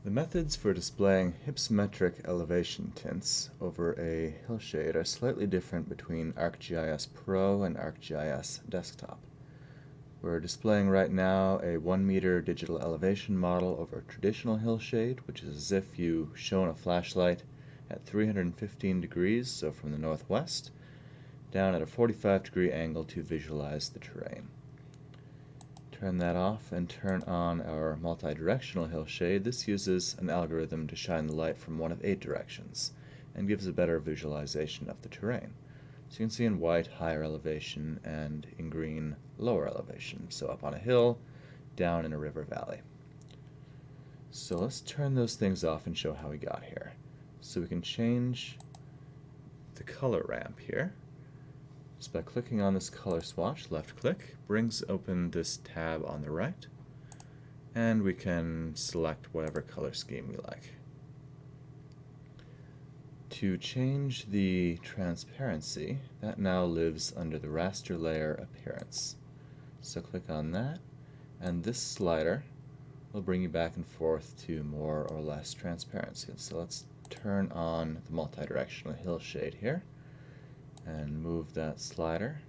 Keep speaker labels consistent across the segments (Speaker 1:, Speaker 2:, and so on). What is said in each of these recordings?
Speaker 1: The methods for displaying hypsometric elevation tints over a hillshade are slightly different between ArcGIS Pro and ArcGIS Desktop. We're displaying right now a 1 meter digital elevation model over a traditional hillshade, which is as if you shone a flashlight at 315 degrees, so from the northwest, down at a 45-degree angle to visualize the terrain. Turn that off and turn on our multi-directional hillshade. This uses an algorithm to shine the light from one of 8 directions and gives a better visualization of the terrain. So you can see in white, higher elevation, and in green, lower elevation. So up on a hill, down in a river valley. So let's turn those things off and show how we got here. So we can change the color ramp here. Just by clicking on this color swatch, left click, brings open this tab on the right, and we can select whatever color scheme we like. To change the transparency, that now lives under the raster layer appearance. So click on that, and this slider will bring you back and forth to more or less transparency. So let's turn on the multi-directional hillshade here and move that slider,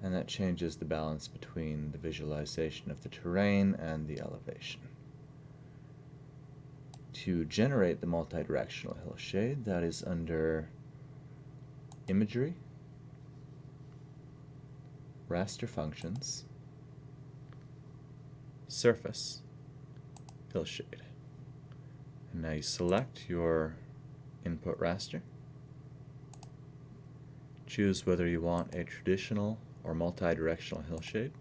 Speaker 1: and that changes the balance between the visualization of the terrain and the elevation. To generate the multi-directional hillshade, that is under Imagery, Raster Functions, Surface, Hillshade. And now you select your input raster. Choose whether you want a traditional or multi-directional hillshade.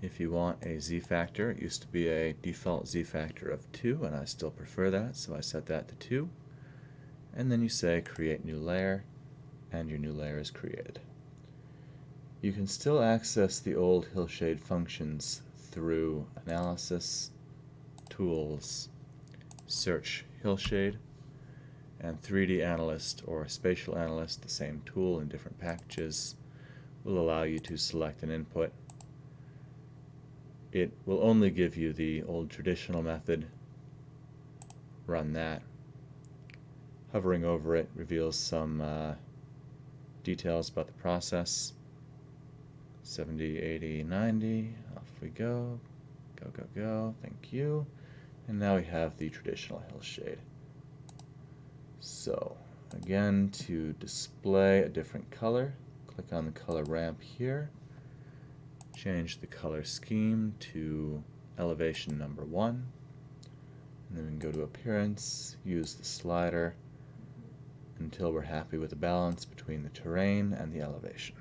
Speaker 1: If you want a z-factor, it used to be a default z-factor of 2, and I still prefer that, so I set that to 2. And then you say Create New Layer, and your new layer is created. You can still access the old hillshade functions through Analysis, Tools, Search Hillshade, and 3D Analyst or Spatial Analyst, the same tool in different packages, will allow you to select an input. It will only give you the old traditional method. Run that. Hovering over it reveals some details about the process. 70, 80, 90, off we go. Go, go, go, thank you. And now we have the traditional hillshade. So, again, to display a different color, click on the color ramp here. Change the color scheme to elevation number 1. And then we can go to Appearance, use the slider until we're happy with the balance between the terrain and the elevation.